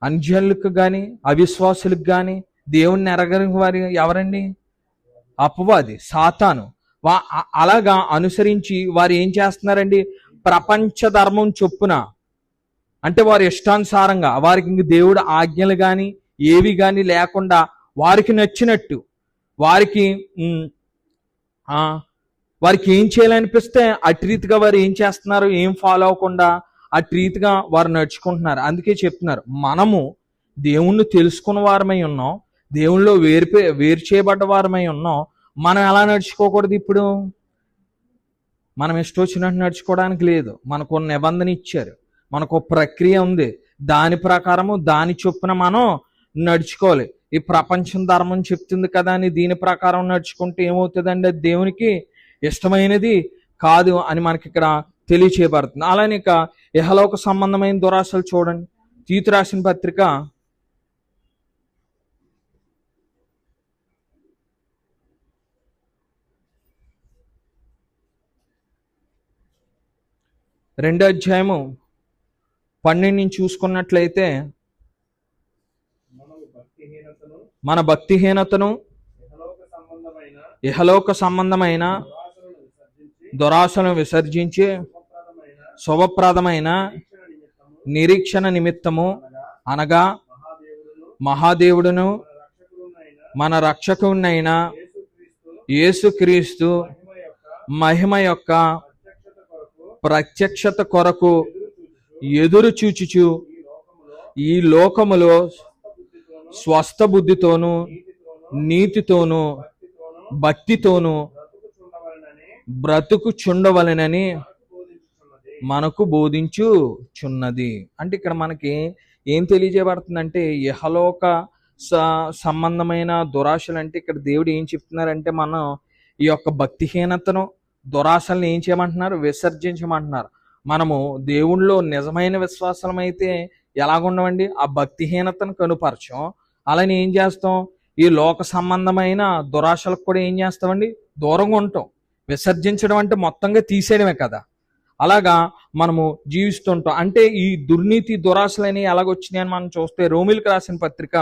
అన్యజనులకు కానీ అవిశ్వాసులకు కానీ దేవుణ్ణి ఎరగని వారి ఎవరండి? అపవాది, సాతాను. అలాగా అనుసరించి వారు ఏం చేస్తున్నారండి? ప్రపంచ ధర్మం చొప్పున, అంటే వారి ఇష్టానుసారంగా, వారికి ఇంక దేవుడు ఆజ్ఞలు కానీ ఏవి కానీ లేకుండా వారికి నచ్చినట్టు వారికి ఏం చేయాలనిపిస్తే అటు రీతిగా వారు ఏం చేస్తున్నారు? ఏం ఫాలో అవ్వకుండా అటు రీతిగా వారు నడుచుకుంటున్నారు. అందుకే చెప్తున్నారు, మనము దేవుణ్ణి తెలుసుకున్న వారమై ఉన్నాం, దేవునిలో వేరు చేయబడ్డ వారమై ఉన్నాం. మనం ఎలా నడుచుకోకూడదు? ఇప్పుడు మనం ఇష్టం వచ్చినట్టు నడుచుకోవడానికి లేదు. మనకు ఒక నిబంధన ఇచ్చారు, మనకు ఒక ప్రక్రియ ఉంది. దాని ప్రకారము దాని చొప్పున మనం నడుచుకోవాలి. ఈ ప్రపంచం ధర్మం చెప్తుంది కదా అని దీని ప్రకారం నడుచుకుంటే ఏమవుతుందండి? అది దేవునికి ఇష్టమైనది కాదు అని మనకి ఇక్కడ తెలియచేయబడుతుంది. అలానే ఇక ఇహలోక సంబంధమైన దురాశలు చూడండి. తీతు రాసిన పత్రిక 2:12 చూసుకున్నట్లయితే మన భక్తిహీనతను ఇహలోక సంబంధమైన దురాశలను విసర్జించి శుభప్రదమైన నిరీక్షణ నిమిత్తము అనగా మహాదేవుడును మన రక్షకునైన యేసుక్రీస్తు మహిమ యొక్క ప్రత్యక్షత కొరకు ఎదురు చూచుచు ఈ లోకములో స్వస్థ బుద్ధితోను నీతితోను భక్తితోను బ్రతుకుచుండవలెనని మనకు బోధించుచున్నది. అంటే ఇక్కడ మనకి ఏం తెలియజేయబడుతుందంటే ఇహలోక సంబంధమైన దురాశలు అంటే ఇక్కడ దేవుడు ఏం చెప్తున్నారంటే మనం ఈ యొక్క భక్తిహీనతను దురాశల్ని ఏం చేయమంటున్నారు? విసర్జించమంటున్నారు. మనము దేవుళ్ళో నిజమైన విశ్వాసం అయితే ఎలాగుండవండి? ఆ భక్తిహీనతను కనుపరచం. అలానే ఏం చేస్తాం? ఈ లోక సంబంధమైన దురాశలకు కూడా ఏం చేస్తామండి? దూరంగా ఉంటాం. విసర్జించడం అంటే మొత్తంగా తీసేయడమే కదా. అలాగా మనము జీవిస్తుంటాం. అంటే ఈ దుర్నీతి దురాశలని ఎలాగొచ్చినాయి అని మనం చూస్తే రోమిలకు రాసిన పత్రిక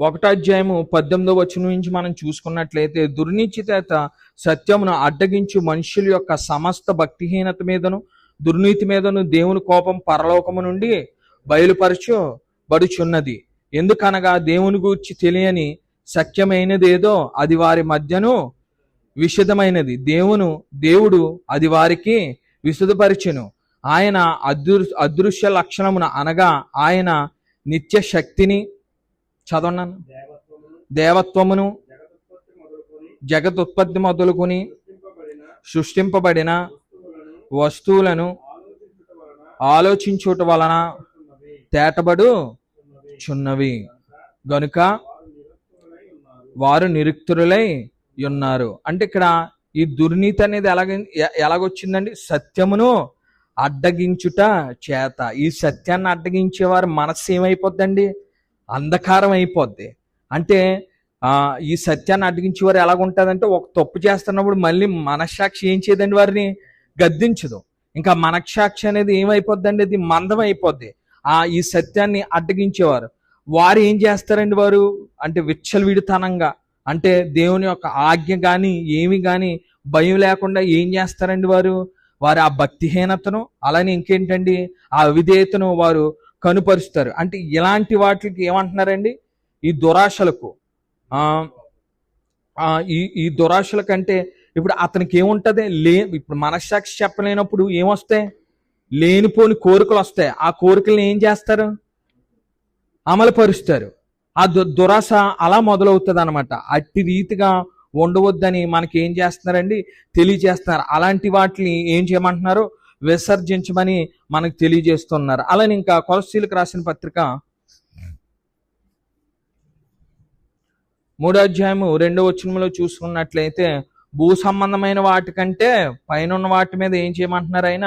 1:18 నుంచి మనం చూసుకున్నట్లయితే దుర్నీతి చేత సత్యమును అడ్డగించు మనుషుల యొక్క సమస్త భక్తిహీనత మీదను దుర్నీతి మీదను దేవుని కోపం పరలోకము నుండి బయలుపరచబడుచున్నది. ఎందుకనగా దేవుని గూర్చి తెలియని సత్యమైనదేదో అది వారి మధ్యను విషదమైనది. దేవుడు అది వారికి విశదపరిచెను. ఆయన అదృశ్య లక్షణమున అనగా ఆయన నిత్య శక్తిని చదవన్నాను దేవత్వమును జగదుత్పత్తి మొదలుకొని సృష్టింపబడిన వస్తువులను ఆలోచించుట వలన తేటబడు చున్నవి గనుక వారు నిరుక్తులై ఉన్నారు. అంటే ఇక్కడ ఈ దుర్నీతి అనేది ఎలాగొచ్చిందండి? సత్యమును అడ్డగించుట చేత. ఈ సత్యాన్ని అడ్డగించేవారు మనస్సు ఏమైపోద్దండి? అంధకారం అయిపోద్ది. అంటే ఈ సత్యాన్ని అడ్డగించేవారు ఎలాగుంటుందంటే ఒక తప్పు చేస్తున్నప్పుడు మళ్ళీ మనస్సాక్షి ఏం చేయదండి? వారిని గద్దించదు. ఇంకా మనస్సాక్షి అనేది ఏమైపోద్దండి? అది మందం అయిపోద్ది. ఈ సత్యాన్ని అడ్డగించేవారు వారు ఏం చేస్తారండి? వారు అంటే విచ్చలవిడితనంగా, అంటే దేవుని యొక్క ఆజ్ఞ కానీ ఏమి కానీ భయం లేకుండా ఏం చేస్తారండి? వారు ఆ భక్తిహీనతను అలానే ఇంకేంటండి ఆ అవిధేయతను వారు కనుపరుస్తారు. అంటే ఇలాంటి వాటికి ఏమంటున్నారండి? ఈ దురాశలకు ఈ దురాశల కంటే ఇప్పుడు అతనికి ఏముంటది? ఇప్పుడు మనస్సాక్షి చెప్పలేనప్పుడు ఏమొస్తాయి? లేనిపోని కోరికలు వస్తాయి. ఆ కోరికలను ఏం చేస్తారు? అమలుపరుస్తారు. ఆ దురాశ అలా మొదలవుతుంది అనమాట. అట్టి రీతిగా ఉండవద్దని మనకి ఏం చేస్తున్నారండి? తెలియజేస్తున్నారు. అలాంటి వాటిని ఏం చేయమంటున్నారు? విసర్జించమని మనకు తెలియజేస్తున్నారు. అలానే ఇంకా కొలస్సీలకు రాసిన పత్రిక 3:2 చూసుకున్నట్లయితే భూ సంబంధమైన వాటికంటే పైన వాటి మీద ఏం చేయమంటున్నారు? ఆయన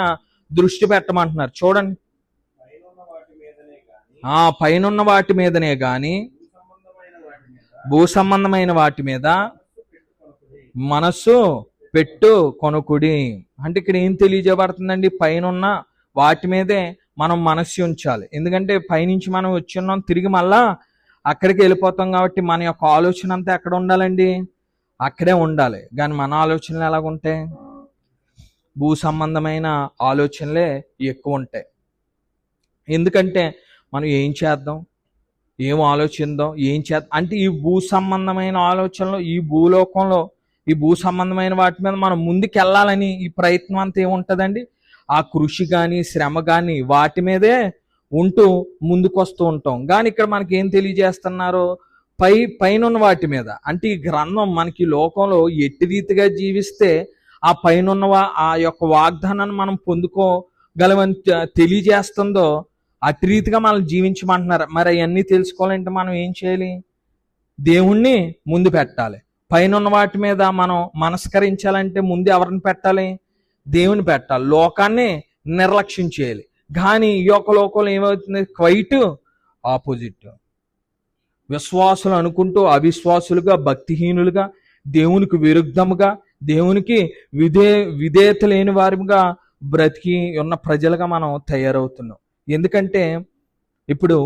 దృష్టి పెట్టమంటున్నారు. చూడండి, పైన వాటి మీదనే గాని భూ సంబంధమైన వాటి మీద మనస్సు పెట్టు కొనుకుడి. అంటే ఇక్కడ ఏం తెలియజేయబడుతుందండి? పైన వాటి మీదే మనం మనస్సు ఉంచాలి. ఎందుకంటే పైనుంచి మనం వచ్చి ఉన్నాం, తిరిగి మళ్ళా అక్కడికి వెళ్ళిపోతాం. కాబట్టి మన యొక్క ఆలోచన అంతా ఎక్కడ ఉండాలండి? అక్కడే ఉండాలి. కానీ మన ఆలోచనలు ఎలాగుంటాయి? భూ సంబంధమైన ఆలోచనలే ఎక్కువ ఉంటాయి. ఎందుకంటే మనం ఏం చేద్దాం, ఏం ఆలోచిద్దాం, ఏం చేద్దాం అంటే ఈ భూ సంబంధమైన ఆలోచనలు, ఈ భూలోకంలో ఈ భూ సంబంధమైన వాటి మీద మనం ముందుకు వెళ్ళాలని ఈ ప్రయత్నం అంతా ఏముంటుందండి? ఆ కృషి కానీ శ్రమ కానీ వాటి మీదే ఉంటూ ముందుకు వస్తూ ఉంటాం. కానీ ఇక్కడ మనకి ఏం తెలియజేస్తున్నారు? పైన వాటి మీద, అంటే ఈ గ్రంథం మనకి లోకంలో ఎట్టి రీతిగా జీవిస్తే ఆ పైన ఆ యొక్క వాగ్దానాన్ని మనం పొందుకోగలమని తెలియజేస్తుందో అట్టి రీతిగా మనం జీవించమంటున్నారు. మరి అవన్నీ తెలుసుకోవాలంటే మనం ఏం చేయాలి? దేవుణ్ణి ముందు పెట్టాలి. పైన వాటి మీద మనం మనస్కరించాలంటే ముందు ఎవరిని పెట్టాలి? దేవుని పెట్టాలి. లోకాన్ని నిర్లక్ష్యం చేయాలి. కానీ ఈ యొక్క లోకంలో ఏమవుతుంది? Quite opposite. విశ్వాసులు అనుకుంటూ అవిశ్వాసులుగా, భక్తిహీనులుగా, దేవునికి విరుద్ధముగా, దేవునికి విధేయత లేని వారిగా బ్రతికి ఉన్న ప్రజలుగా మనం తయారవుతున్నాం. ఎందుకంటే ఇప్పుడు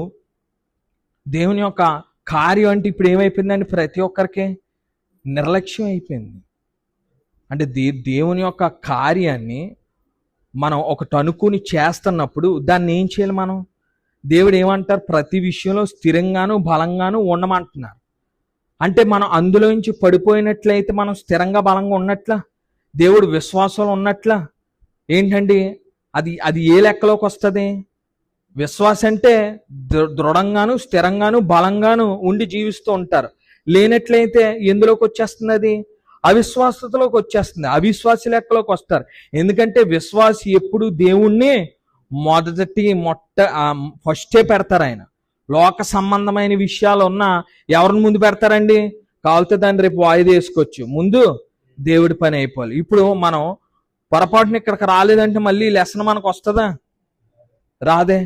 దేవుని యొక్క కార్యం అంటే ఇప్పుడు ఏమైపోయిందండి? ప్రతి ఒక్కరికి నిర్లక్ష్యం అయిపోయింది. అంటే దేవుని యొక్క కార్యాన్ని మనం ఒకటి అనుకుని చేస్తున్నప్పుడు దాన్ని ఏం చేయాలి మనం? దేవుడు ఏమంటారు? ప్రతి విషయంలో స్థిరంగాను బలంగాను ఉండమంటున్నారు. అంటే మనం అందులోంచి పడిపోయినట్లయితే మనం స్థిరంగా బలంగా ఉన్నట్లా? దేవుడు విశ్వాసంలో ఉన్నట్లా? ఏంటండి అది ఏ లెక్కలోకి వస్తుంది? విశ్వాసం అంటే దృఢంగాను స్థిరంగాను బలంగాను ఉండి జీవిస్తూ ఉంటారు. లేనట్లయితే ఎందులోకి వచ్చేస్తుంది? అది అవిశ్వాసతలోకి వచ్చేస్తుంది. అవిశ్వాసి లెక్కలోకి వస్తారు. ఎందుకంటే విశ్వాసి ఎప్పుడు దేవుణ్ణి ఫస్టే పెడతారు. ఆయన లోక సంబంధమైన విషయాలు ఉన్నా ఎవరిని ముందు పెడతారండి? కావాలితే దాన్ని రేపు వాయిదా వేసుకోవచ్చు, ముందు దేవుడి పని అయిపోవాలి. ఇప్పుడు మనం పొరపాటున ఇక్కడికి రాలేదంటే మళ్ళీ లెసన్ మనకు వస్తుందా? రాదే.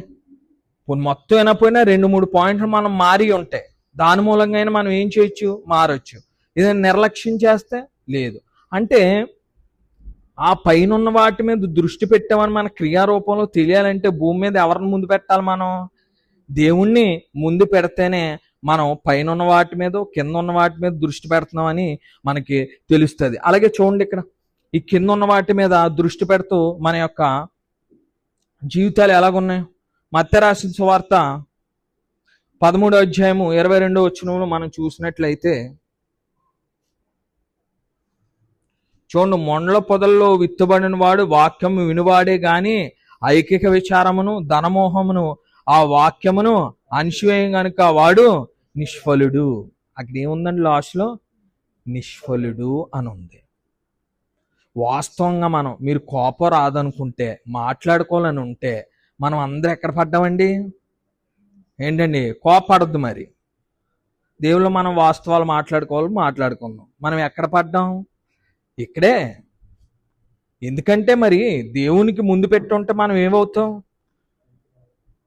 మొత్తం అయినపోయినా 2-3 పాయింట్లు మనం మారి ఉంటాయి. దాని మూలంగా అయినా మనం ఏం చేయొచ్చు? మారొచ్చు. ఏదైనా నిర్లక్ష్యం చేస్తే లేదు. అంటే ఆ పైన వాటి మీద దృష్టి పెట్టామని మన క్రియారూపంలో తెలియాలంటే భూమి మీద ఎవరిని ముందు పెట్టాలి? మనం దేవుణ్ణి ముందు పెడితేనే మనం పైన వాటి మీద కింద ఉన్న వాటి మీద దృష్టి పెడుతున్నామని మనకి తెలుస్తుంది. అలాగే చూడండి, ఇక్కడ ఈ కింద ఉన్న వాటి మీద దృష్టి పెడుతూ మన యొక్క జీవితాలు ఎలాగున్నాయి? మత్తయి రాసిన సువార్త 13వ అధ్యాయము 22వ వచనంలో మనం చూసినట్లయితే చూడండి, మొండ్ల పొదల్లో విత్తబడిన వాడు వాక్యము వినువాడే గాని ఐకిక విచారమును ధనమోహమును ఆ వాక్యమును అణిచివేయం గనుక వాడు నిష్ఫలుడు. అక్కడ ఏముందండి? లాస్ట్లో నిష్ఫలుడు అని ఉంది. వాస్తవంగా మీరు కోపం రాదనుకుంటే, మాట్లాడుకోవాలని ఉంటే మనం అందరూ ఎక్కడ పడ్డామండి? ఏంటండి? కోపడద్దు. మరి దేవుళ్ళు మనం వాస్తవాలు మాట్లాడుకుందాం. మనం ఎక్కడ పడ్డాం? ఇక్కడే. ఎందుకంటే మరి దేవునికి ముందు పెట్టుంటే మనం ఏమవుతాం?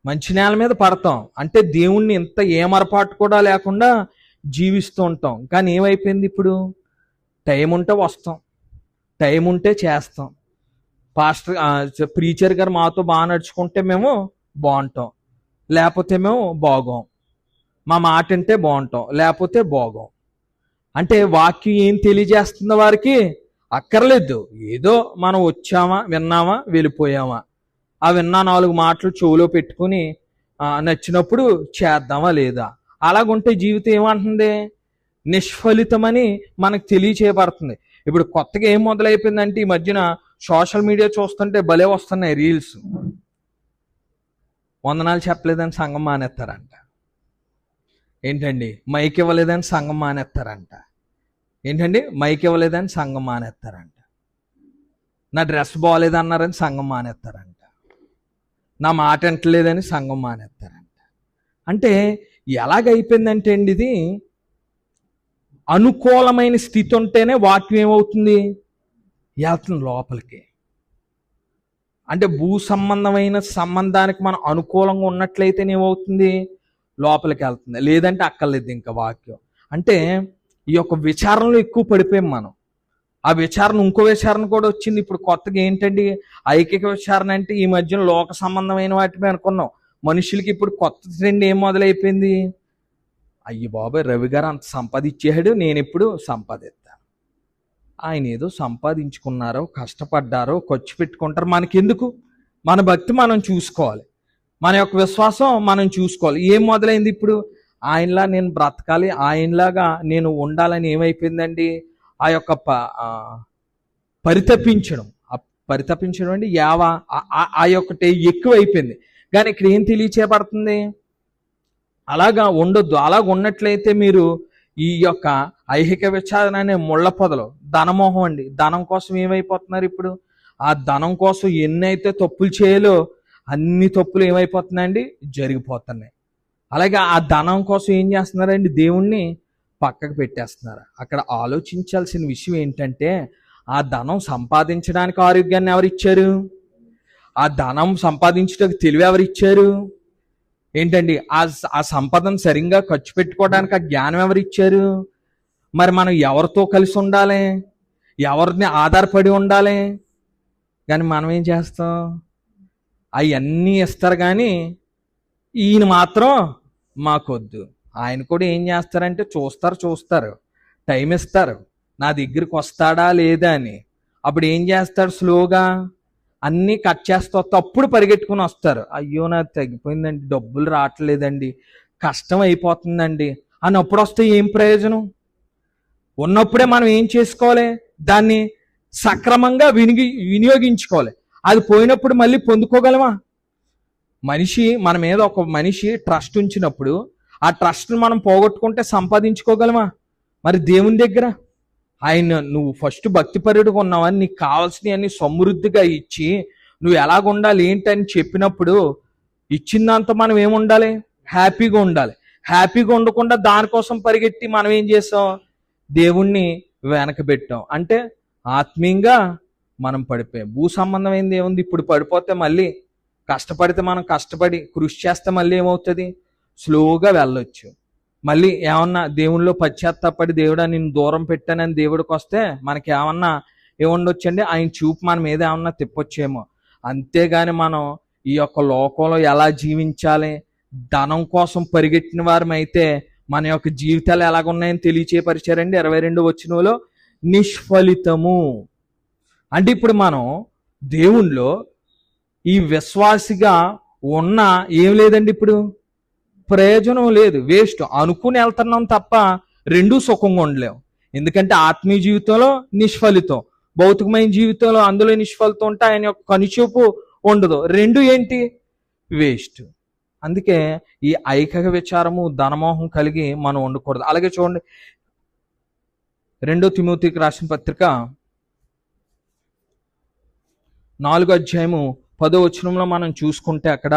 మంచి నేల మీద పడతాం. అంటే దేవుణ్ణి ఇంత ఏమరపాటు కూడా లేకుండా జీవిస్తూ ఉంటాం. కానీ ఏమైపోయింది? ఇప్పుడు టైం ఉంటే వస్తాం, టైం ఉంటే చేస్తాం. ప్రీచర్ గారు మాతో బాగా నడుచుకుంటే మేము బాగుంటాం, లేకపోతే మేము బాగోం. మా మాట అంటే బాగుంటాం, లేకపోతే బాగోం. అంటే వాక్యం ఏం తెలియజేస్తుందో వారికి అక్కర్లేదు. ఏదో మనం వచ్చామా, విన్నామా, వెళ్ళిపోయామా. ఆ విన్నా 4 మాటలు చెవులో పెట్టుకుని నచ్చినప్పుడు చేద్దామా లేదా? అలాగుంటే జీవితం ఏమంటుంది? నిష్ఫలితమని మనకు తెలియచేయబడుతుంది. ఇప్పుడు కొత్తగా ఏం మొదలైపోయిందంటే ఈ మధ్యన సోషల్ మీడియా చూస్తుంటే భలే వస్తున్నాయి రీల్స్. వందనాలు చెప్పలేదని సంఘం మానేస్తారంట. ఏంటండి? మైక్ ఇవ్వలేదని సంఘం మానేస్తారంట. ఏంటండి? మైక్ ఇవ్వలేదని సంఘం మానేస్తారంట. నా డ్రెస్ బాగోలేదన్నారని సంఘం మానేస్తారంట. నా మాట వింటలేదని సంఘం మానేస్తారంట. అంటే ఎలాగైపోయిందంటే అండి, ఇది అనుకూలమైన స్థితి ఉంటేనే వాక్యం ఏమవుతుంది? వెళ్తుంది లోపలికి. అంటే భూ సంబంధమైన సంబంధానికి మనం అనుకూలంగా ఉన్నట్లయితేనే ఏమవుతుంది? లోపలికి వెళ్తుంది. లేదంటే అక్కర్లేదు ఇంకా వాక్యం. అంటే ఈ యొక్క విచారణలో ఎక్కువ పడిపోయాం మనం. ఆ విచారణ, ఇంకో విచారణ కూడా వచ్చింది ఇప్పుడు కొత్తగా. ఏంటండి? ఐకిక విచారణ. అంటే ఈ మధ్యన లోక సంబంధమైన వాటిపై అనుకున్నాం. మనుషులకి ఇప్పుడు కొత్త ట్రెండ్ ఏం మొదలైపోయింది? అయ్యి బాబాయ్, రవి గారు అంత సంపాదించాడు, నేను ఎప్పుడు సంపాదిస్తాను. ఆయన ఏదో సంపాదించుకున్నారో, కష్టపడ్డారో, ఖర్చు పెట్టుకుంటారు. మనకెందుకు? మన భక్తి మనం చూసుకోవాలి, మన యొక్క విశ్వాసం మనం చూసుకోవాలి. ఏం మొదలైంది ఇప్పుడు? ఆయనలా నేను బ్రతకాలి, ఆయనలాగా నేను ఉండాలని ఏమైపోయిందండి? ఆ యొక్క పరితపించడం అంటే యావా ఆ యొక్కటి ఎక్కువైపోయింది. కానీ ఇక్కడ ఏం తెలియచేయబడుతుంది? అలాగా ఉండొద్దు. అలాగ ఉన్నట్లయితే మీరు ఈ యొక్క ఐహిక విచారణ అనే ముళ్ళ పొదలు, ధనమోహం అండి. ధనం కోసం ఏమైపోతున్నారు ఇప్పుడు? ఆ ధనం కోసం ఎన్నైతే తప్పులు చేయాలో అన్ని తప్పులు ఏమైపోతున్నాయండి? జరిగిపోతున్నాయి. అలాగే ఆ ధనం కోసం ఏం చేస్తున్నారండి? దేవుణ్ణి పక్కకు పెట్టేస్తున్నారు. అక్కడ ఆలోచించాల్సిన విషయం ఏంటంటే, ఆ ధనం సంపాదించడానికి ఆరోగ్యాన్ని ఎవరిచ్చారు? ఆ ధనం సంపాదించడానికి తెలివి ఎవరిచ్చారు? ఏంటండి? ఆ సంపదను సరిగ్గా ఖర్చు పెట్టుకోవడానికి ఆ జ్ఞానం ఎవరిచ్చారు? మరి మనం ఎవరితో కలిసి ఉండాలి? ఎవరిని ఆధారపడి ఉండాలి? కానీ మనం ఏం చేస్తాం? అవన్నీ ఇస్తారు కానీ ఈయన మాత్రం మాకొద్దు. ఆయన కూడా ఏం చేస్తారంటే చూస్తారు, టైం ఇస్తారు, నా దగ్గరికి వస్తాడా లేదా అని. అప్పుడు ఏం చేస్తాడు? స్లోగా అన్నీ కట్ చేస్తూ అప్పుడు పరిగెట్టుకుని వస్తారు. అయ్యో నాకు తగ్గిపోయిందండి, డబ్బులు రావట్లేదండి, కష్టం అయిపోతుందండి అని అప్పుడు వస్తే ఏం ప్రయోజనం? ఉన్నప్పుడే మనం ఏం చేసుకోవాలి? దాన్ని సక్రమంగా వినియోగించుకోవాలి. అది పోయినప్పుడు మళ్ళీ పొందుకోగలమా? మన మీద ఒక మనిషి ట్రస్ట్ ఉంచినప్పుడు ఆ ట్రస్ట్ని మనం పోగొట్టుకుంటే సంపాదించుకోగలమా? మరి దేవుని దగ్గర ఆయన నువ్వు ఫస్ట్ భక్తిపరుడుగా ఉన్నావని నీకు కావాల్సినవి అన్ని సమృద్ధిగా ఇచ్చి నువ్వు ఎలాగుండాలి ఏంటని చెప్పినప్పుడు ఇచ్చిన దాంతో మనం ఏముండాలి? హ్యాపీగా ఉండాలి. హ్యాపీగా ఉండకుండా దానికోసం పరిగెత్తి మనం ఏం చేస్తాం? దేవుణ్ణి వెనకబెట్టాం. అంటే ఆత్మీయంగా మనం పడిపోయాం. భూ సంబంధమైంది ఏముంది? ఇప్పుడు పడిపోతే మళ్ళీ కష్టపడితే మనం కష్టపడి కృషి చేస్తే మళ్ళీ ఏమవుతుంది? స్లోగా వెళ్ళొచ్చు. మళ్ళీ ఏమన్నా దేవుళ్ళో పశ్చాత్తాపడి దేవుడా నిన్ను దూరం పెట్టానని దేవుడికి వస్తే మనకి ఏమన్నా ఏముండొచ్చండి? ఆయన చూపు మన మీద ఏమన్నా తిప్పొచ్చేమో. అంతేగాని మనం ఈ యొక్క లోకంలో ఎలా జీవించాలి, ధనం కోసం పరిగెట్టిన వారమైతే మన యొక్క జీవితాలు ఎలాగున్నాయని తెలియచేపరిచారండి 22 వచనంలో. నిష్ఫలితము అంటే ఇప్పుడు మనం దేవుణ్ణిలో ఈ విశ్వాసిగా ఉన్న ఏం లేదండి, ఇప్పుడు ప్రయోజనం లేదు, వేస్ట్. అనుకుని వెళ్తున్నాం తప్ప రెండూ సుఖంగా ఉండలేము. ఎందుకంటే ఆత్మీయ జీవితంలో నిష్ఫలితం, భౌతికమైన జీవితంలో అందులో నిష్ఫలితం ఉంటే ఆయన యొక్క కనుచూపు ఉండదు. రెండు ఏంటి? వేస్ట్. అందుకే ఈ ఐకిక విచారము ధనమోహం కలిగి మనం ఉండకూడదు. అలాగే చూడండి 2 తిమోతికి రాసిన పత్రిక 4వ అధ్యాయము 10వ వచనంలో మనం చూసుకుంటే అక్కడ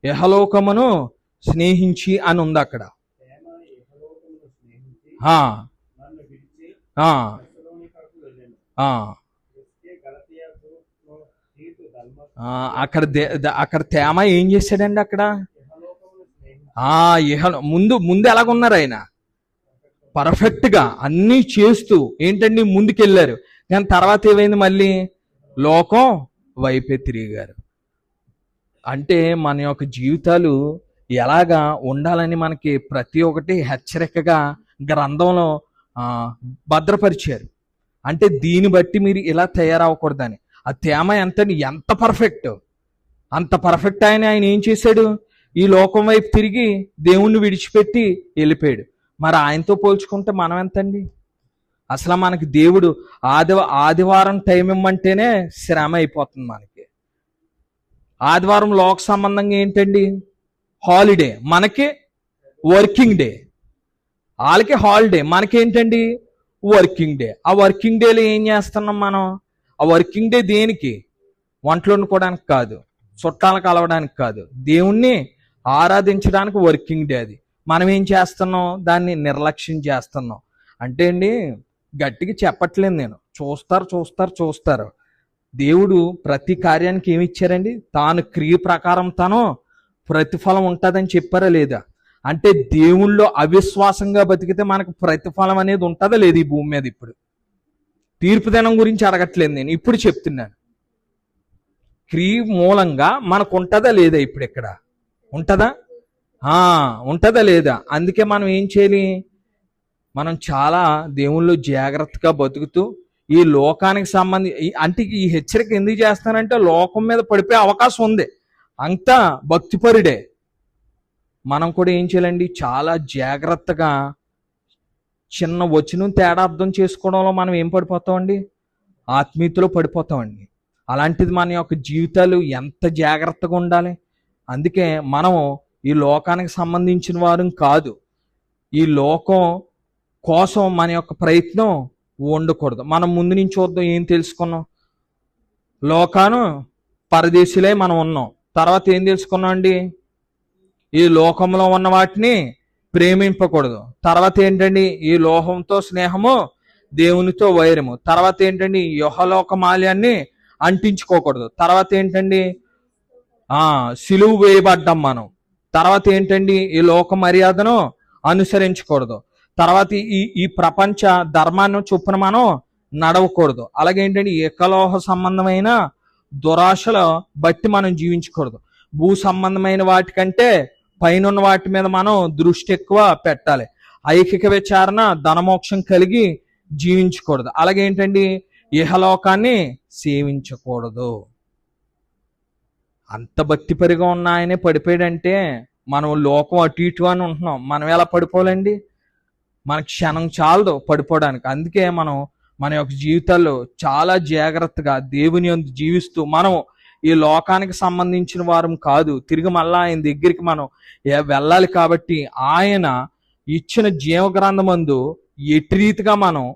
యహలోకమును స్నేహించి అని ఉంది అక్కడ. అక్కడ తేమ ఏం చేశాడండి? అక్కడ ముందు ఎలాగున్నారు? ఆయన పర్ఫెక్ట్ గా అన్నీ చేస్తూ ఏంటండి ముందుకెళ్ళారు. కానీ తర్వాత ఏమైంది? మళ్ళీ లోకం వైపే తిరిగారు. అంటే మన యొక్క జీవితాలు ఎలాగా ఉండాలని మనకి ప్రతి ఒక్కటి హెచ్చరికగా గ్రంథంలో భద్రపరిచారు. అంటే దీన్ని బట్టి మీరు ఇలా తయారవ్వకూడదని. ఆ తేమ ఎంత పర్ఫెక్ట్, అంత పర్ఫెక్ట్ ఆయన ఏం చేశాడు? ఈ లోకం వైపు తిరిగి దేవుణ్ణి విడిచిపెట్టి వెళ్ళిపోయాడు. మరి ఆయనతో పోల్చుకుంటే మనం ఎంతండి? అసలు మనకి దేవుడు ఆదివారం టైం ఇమ్మంటేనే శ్రమ అయిపోతుంది మనకి. ఆదివారం లోక సంబంధంగా ఏంటండి? హాలిడే. మనకి వర్కింగ్ డే. వాళ్ళకి హాలిడే, మనకేంటండి? Working day. ఆ వర్కింగ్ డేలో ఏం చేస్తున్నాం మనం? ఆ వర్కింగ్ డే దేనికి? వంటలు వండుకోవడానికి కాదు, చుట్టాలు కలవడానికి కాదు, దేవుణ్ణి ఆరాధించడానికి వర్కింగ్ డే అది. మనం ఏం చేస్తున్నాం? దాన్ని నిర్లక్ష్యం చేస్తున్నాం. అంటే అండి గట్టిగా చెప్పట్లేదు నేను, చూస్తారు. దేవుడు ప్రతి కార్యానికి ఏమి ఇచ్చారండి? తాను క్రియ ప్రకారం తను ప్రతిఫలం ఉంటుందని చెప్పారా లేదా? అంటే దేవుళ్ళో అవిశ్వాసంగా బతికితే మనకు ప్రతిఫలం అనేది ఉంటుందా లేదు ఈ భూమి మీద? ఇప్పుడు తీర్పు దినం గురించి అడగట్లేదు నేను, ఇప్పుడు చెప్తున్నాను. క్రియ మూలంగా మనకు ఉంటుందా లేదా? ఇప్పుడు ఇక్కడ ఉంటుందా? ఉంటుందా లేదా? అందుకే మనం ఏం చేయాలి? మనం చాలా దేవుళ్ళు జాగ్రత్తగా బతుకుతూ ఈ లోకానికి సంబంధించి అంటే ఈ హెచ్చరిక ఎందుకు చేస్తానంటే లోకం మీద పడిపోయే అవకాశం ఉంది. అంతా భక్తిపరుడే. మనం కూడా ఏం చేయాలండి? చాలా జాగ్రత్తగా చిన్న వచనం తేడా అర్థం చేసుకోవడంలో మనం ఏం పడిపోతామండి? ఆత్మీయతలో పడిపోతామండి. అలాంటిది మన యొక్క జీవితాలు ఎంత జాగ్రత్తగా ఉండాలి. అందుకే మనం ఈ లోకానికి సంబంధించిన వారం కాదు. ఈ లోకం కోసం మన యొక్క ప్రయత్నం ఉండకూడదు. మనం ముందు నుంచి చూద్దాం, ఏం తెలుసుకున్నాం? లోకాను పరదేశులే మనం ఉన్నాం. తర్వాత ఏం తెలుసుకున్నాం అండి? ఈ లోకంలో ఉన్న వాటిని ప్రేమింపకూడదు. తర్వాత ఏంటండి? ఈ లోకంతో స్నేహము, దేవునితో వైరము. తర్వాత ఏంటండి? యెహోలోక మాల్యాన్ని అంటించుకోకూడదు. తర్వాత ఏంటండి? సిలువు వేయబడ్డాం మనం. తర్వాత ఏంటండి? ఈ లోక మర్యాదను అనుసరించకూడదు. తర్వాత ఈ ప్రపంచ ధర్మాన్ని చొప్పున మనం నడవకూడదు. అలాగే ఏంటంటే ఏకలోహ సంబంధమైన దురాశల బట్టి మనం జీవించకూడదు. భూ సంబంధమైన వాటికంటే పైన వాటి మీద మనం దృష్టి ఎక్కువ పెట్టాలి. ఐకిక విచారణ, ధనమోక్షం కలిగి జీవించకూడదు. అలాగే ఏంటండి? ఇహలోకాన్ని సేవించకూడదు. అంత భక్తిపరిగా ఉన్న ఆయనే పడిపోయాడంటే మనం లోకం అటు ఇటు అని ఉంటున్నాం. మనం ఎలా పడిపోవాలండి? మన క్షణం చాలదు పడిపోవడానికి. అందుకే మనం మన యొక్క జీవితాల్లో చాలా జాగ్రత్తగా దేవుని యందు జీవిస్తూ మనం ఈ లోకానికి సంబంధించిన వారం కాదు, తిరిగి మళ్ళా ఆయన దగ్గరికి మనం వెళ్ళాలి. కాబట్టి ఆయన ఇచ్చిన జీవగ్రంథమందు ఎటు రీతిగా మనం